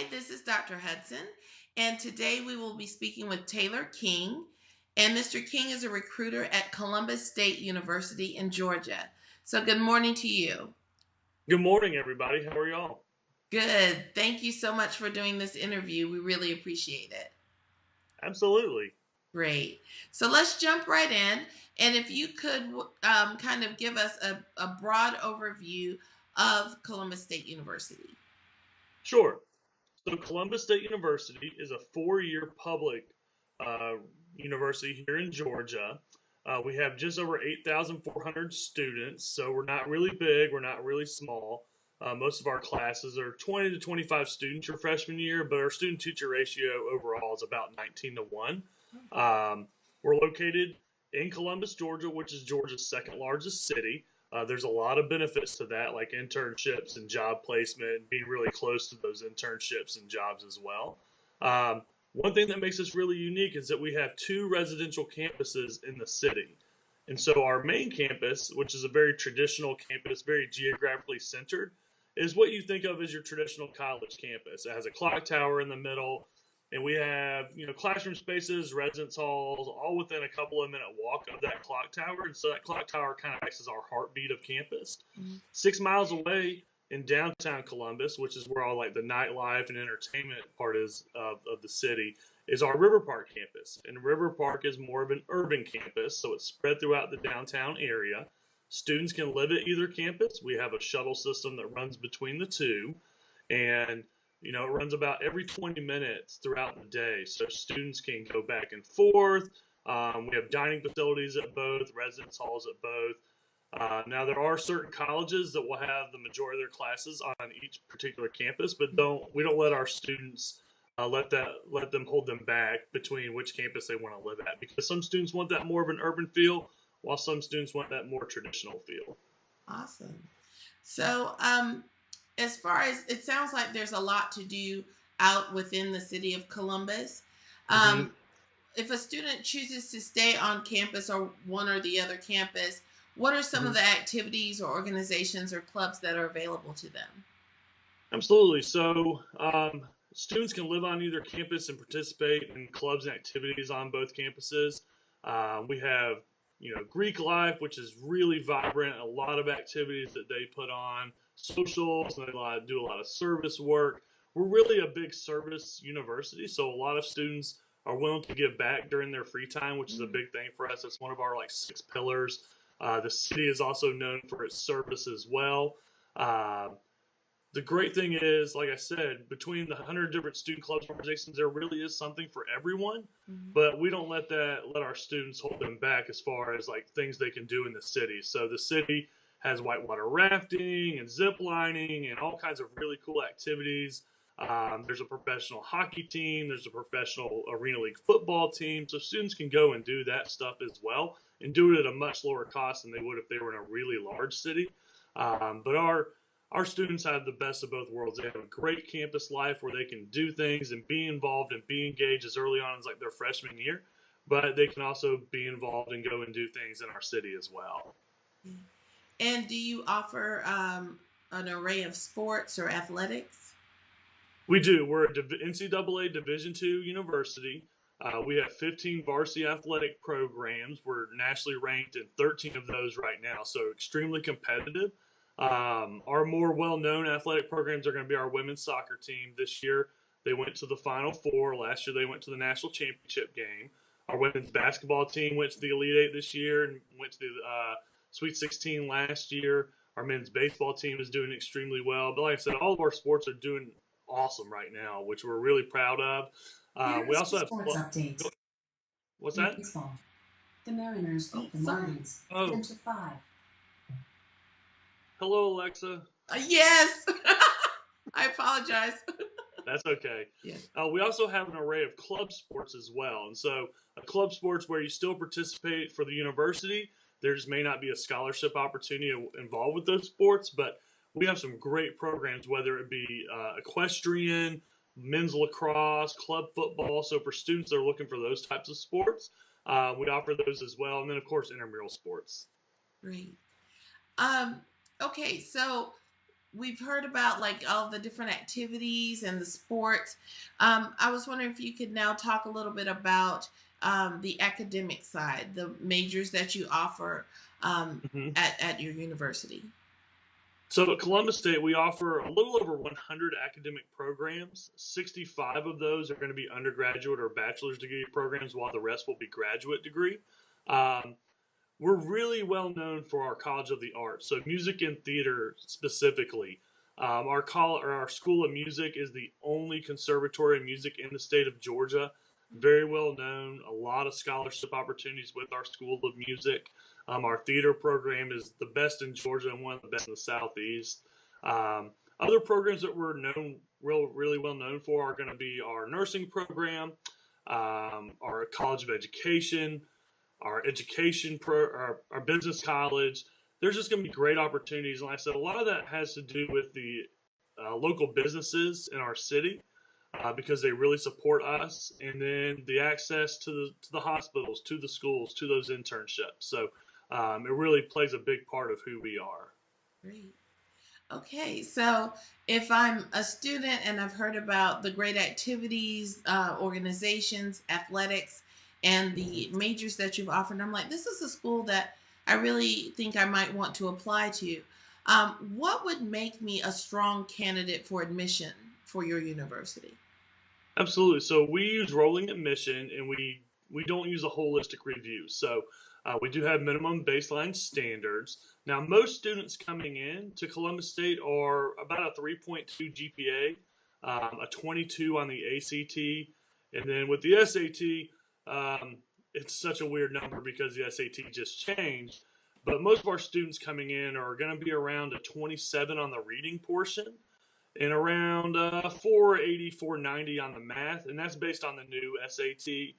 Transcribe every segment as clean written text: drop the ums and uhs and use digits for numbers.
this is Dr. Hudson, and today we will be speaking with Taylor King. And Mr. King is a recruiter at Columbus State University in Georgia. So, good morning to you. Good morning, everybody. How are y'all? Good. Thank you so much for doing this interview. We really appreciate it. Absolutely. Great. So, let's jump right in. And if you could kind of give us a broad overview of Columbus State University. Sure. So Columbus State University is a four-year public university here in Georgia. We have just over 8,400 students, so we're not really big, we're not really small. Most of our classes are 20 to 25 students your freshman year, but our student-teacher ratio overall is about 19 to 1. We're located in Columbus, Georgia, which is Georgia's second largest city. There's a lot of benefits to that, like internships and job placement, being really close to those internships and jobs as well. One thing that makes us really unique is that we have two residential campuses in the city. And so our main campus, which is a very traditional campus, very geographically centered, is what you think of as your traditional college campus. It has a clock tower in the middle, and we have, classroom spaces, residence halls, all within a couple of minute walk of that clock tower. And so that clock tower kind of acts as our heartbeat of campus. 6 miles away in downtown Columbus, which is where all like the nightlife and entertainment part is of the city, is our River Park campus. And River Park is more of an urban campus, so it's spread throughout the downtown area. Students can live at either campus. We have a shuttle system that runs between the two. And it runs about every 20 minutes throughout the day, so students can go back and forth. We have dining facilities at both, residence halls at both. Now, there are certain colleges that will have the majority of their classes on each particular campus, but we don't let our students let them hold them back between which campus they want to live at, because some students want that more of an urban feel, while some students want that more traditional feel. Awesome. So, as far as it sounds like there's a lot to do out within the city of Columbus. If a student chooses to stay on campus or one or the other campus, what are some of the activities or organizations or clubs that are available to them? Absolutely. So students can live on either campus and participate in clubs and activities on both campuses. We have Greek life, which is really vibrant, a lot of activities that they put on, socials, and they do a lot of service work. We're really a big service university, so a lot of students are willing to give back during their free time, which is a big thing for us. It's one of our 6 pillars. The city is also known for its service as well. The great thing is, like I said, between the 100 different student clubs and organizations, there really is something for everyone. But we don't let our students hold them back as far as things they can do in the city. So the city has whitewater rafting and zip lining and all kinds of really cool activities. There's a professional hockey team. There's a professional Arena League football team. So students can go and do that stuff as well and do it at a much lower cost than they would if they were in a really large city. But our students have the best of both worlds. They have a great campus life where they can do things and be involved and be engaged as early on as their freshman year. But they can also be involved and go and do things in our city as well. And do you offer an array of sports or athletics? We do. We're a NCAA Division II university. We have 15 varsity athletic programs. We're nationally ranked in 13 of those right now, so extremely competitive. Our more well-known athletic programs are going to be our women's soccer team. This year, they went to the Final Four. Last year, they went to the national championship game. Our women's basketball team went to the Elite Eight this year and went to the Sweet 16 last year. Our men's baseball team is doing extremely well. But like I said, all of our sports are doing awesome right now, which we're really proud of. We also have sports updates. What's that? Baseball. The Mariners beat the Marlins 10-5. Hello, Alexa. Yes. I apologize. That's okay. Yeah. We also have an array of club sports as well. And so a club sports where you still participate for the university. There just may not be a scholarship opportunity involved with those sports, but we have some great programs, whether it be equestrian, men's lacrosse, club football. So for students that are looking for those types of sports, we offer those as well. And then, of course, intramural sports. Great. Okay, so we've heard about like all the different activities and the sports. I was wondering if you could now talk a little bit about the academic side, the majors that you offer Mhm. at your university. So at Columbus State, we offer a little over 100 academic programs. 65 of those are going to be undergraduate or bachelor's degree programs, while the rest will be graduate degree. Um, we're really well known for our College of the Arts, so music and theater specifically. Our School of Music is the only conservatory of music in the state of Georgia. Very well known. A lot of scholarship opportunities with our School of Music. Our theater program is the best in Georgia and one of the best in the Southeast. Um, Other programs that we're really well known for are going to be our nursing program, our College of Education, our our business college. There's just going to be great opportunities. And like I said, a lot of that has to do with the local businesses in our city because they really support us, and then the access to the hospitals, to the schools, to those internships. So it really plays a big part of who we are. Great. Okay, so if I'm a student and I've heard about the great activities, organizations, athletics, and the majors that you've offered, I'm like, this is a school that I really think I might want to apply to. What would make me a strong candidate for admission for your university? Absolutely. So we use rolling admission, and we don't use a holistic review. So we do have minimum baseline standards. Now, most students coming in to Columbus State are about a 3.2 GPA, a 22 on the ACT, and then with the SAT, it's such a weird number because the SAT just changed. But most of our students coming in are going to be around a 27 on the reading portion and around 480, 490 on the math, and that's based on the new SAT.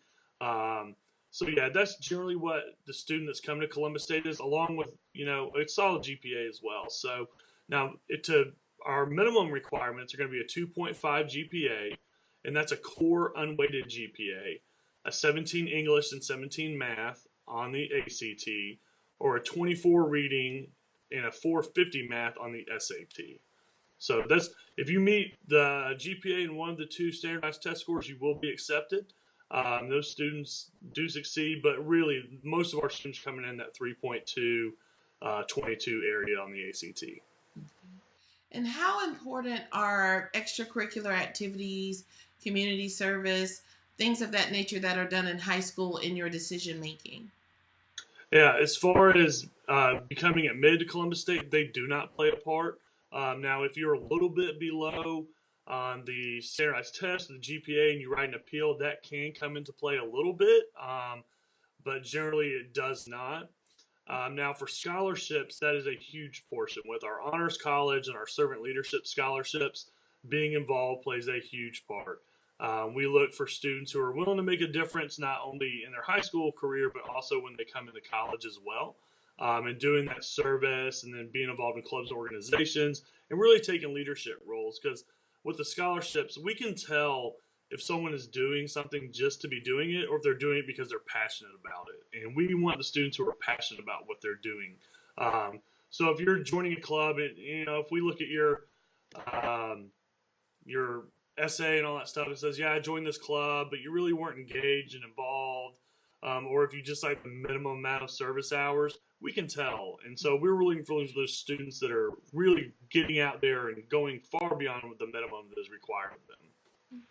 So yeah, that's generally what the student that's coming to Columbus State is, along with a solid GPA as well. So now our minimum requirements are going to be a 2.5 GPA, and that's a core unweighted GPA, a 17 English and 17 math on the ACT, or a 24 reading and a 450 math on the SAT. So that's if you meet the GPA in one of the two standardized test scores, you will be accepted. Those students do succeed, but really most of our students coming in that 3.2, 22 area on the ACT. And how important are extracurricular activities, community service, things of that nature that are done in high school in your decision making? Yeah, as far as becoming admitted to Columbus State, they do not play a part. Now, if you're a little bit below on the standardized test, the GPA, and you write an appeal, that can come into play a little bit, but generally it does not. Now, for scholarships, that is a huge portion. With our honors college and our servant leadership scholarships, being involved plays a huge part. We look for students who are willing to make a difference not only in their high school career, but also when they come into college as well. And doing that service and then being involved in clubs and organizations and really taking leadership roles. Because with the scholarships, we can tell if someone is doing something just to be doing it or if they're doing it because they're passionate about it. And we want the students who are passionate about what they're doing. So if you're joining a club, and if we look at um, your essay and all that stuff, it says, yeah, I joined this club, but you really weren't engaged and involved. Or if you just like the minimum amount of service hours, we can tell. And so we're really looking for those students that are really getting out there and going far beyond what the minimum that is required of them.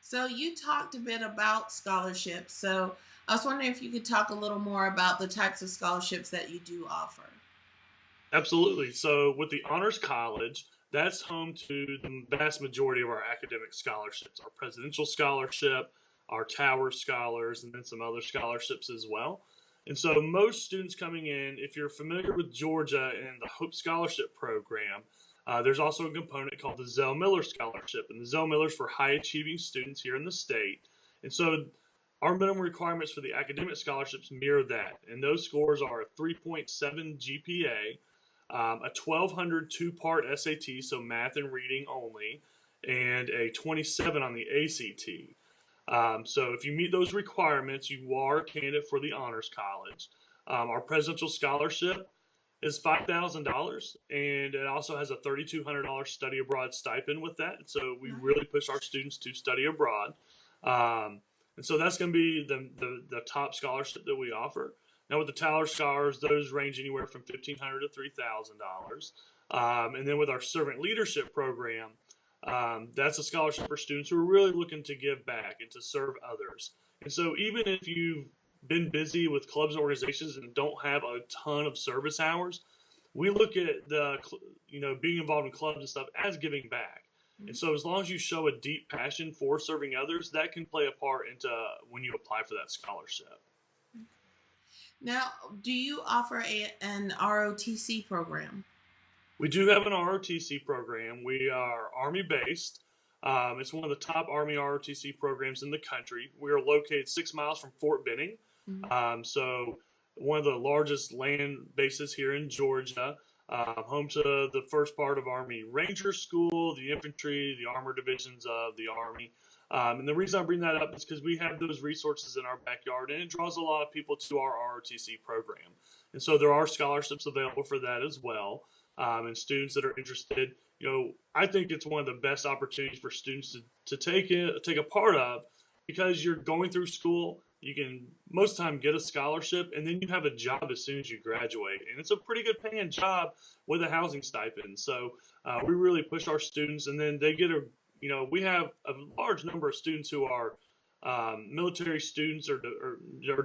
So you talked a bit about scholarships. So I was wondering if you could talk a little more about the types of scholarships that you do offer. Absolutely. So with the Honors College, that's home to the vast majority of our academic scholarships, our Presidential Scholarship, our Tower Scholars, and then some other scholarships as well. And so most students coming in, if you're familiar with Georgia and the Hope Scholarship Program, there's also a component called the Zell Miller Scholarship. And the Zell Miller is for high achieving students here in the state. And so our minimum requirements for the academic scholarships mirror that. And those scores are a 3.7 GPA, a 1200 two-part SAT, so math and reading only, and a 27 on the ACT. So if you meet those requirements, you are a candidate for the Honors College. Our Presidential Scholarship is $5,000, and it also has a $3,200 study abroad stipend with that. So we really push our students to study abroad. And so that's going to be the top scholarship that we offer. Now with the Tyler Scholars, those range anywhere from $1,500 to $3,000. And then with our Servant Leadership Program, that's a scholarship for students who are really looking to give back and to serve others. And so even if you've been busy with clubs and organizations and don't have a ton of service hours, we look at being involved in clubs and stuff as giving back. And so as long as you show a deep passion for serving others, that can play a part into when you apply for that scholarship. Now, do you offer an ROTC program? We do have an ROTC program. We are Army-based. It's one of the top Army ROTC programs in the country. We are located 6 miles from Fort Benning. So one of the largest land bases here in Georgia, home to the first part of Army Ranger School, the infantry, the armor divisions of the Army. And the reason I bring that up is because we have those resources in our backyard, and it draws a lot of people to our ROTC program. And so there are scholarships available for that as well. And students that are interested, I think it's one of the best opportunities for students to take a part of, because you're going through school. You can most of the time get a scholarship, and then you have a job as soon as you graduate, and it's a pretty good paying job with a housing stipend. So we really push our students, and then they get we have a large number of students who are military students or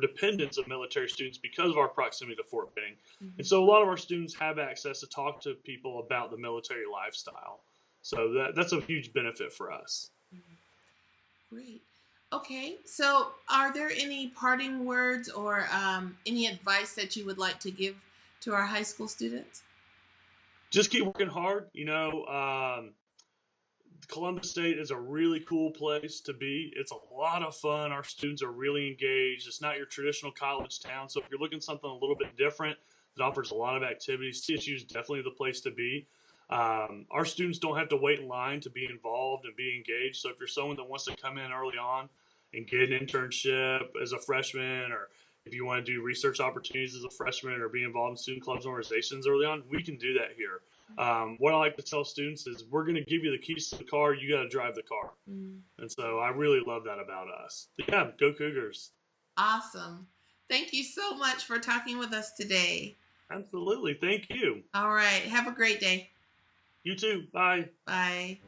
dependents of military students because of our proximity to Fort Benning. And so a lot of our students have access to talk to people about the military lifestyle. So that's a huge benefit for us. Great. Okay, so are there any parting words or any advice that you would like to give to our high school students? Just keep working hard. Columbus State is a really cool place to be. It's a lot of fun. Our students are really engaged. It's not your traditional college town. So if you're looking for something a little bit different that offers a lot of activities, CSU is definitely the place to be. Our students don't have to wait in line to be involved and be engaged. So if you're someone that wants to come in early on and get an internship as a freshman, or if you want to do research opportunities as a freshman or be involved in student clubs and organizations early on, we can do that here. What I like to tell students is we're going to give you the keys to the car. You got to drive the car. And so I really love that about us. But yeah, go Cougars. Awesome. Thank you so much for talking with us today. Absolutely. Thank you. All right. Have a great day. You too. Bye. Bye.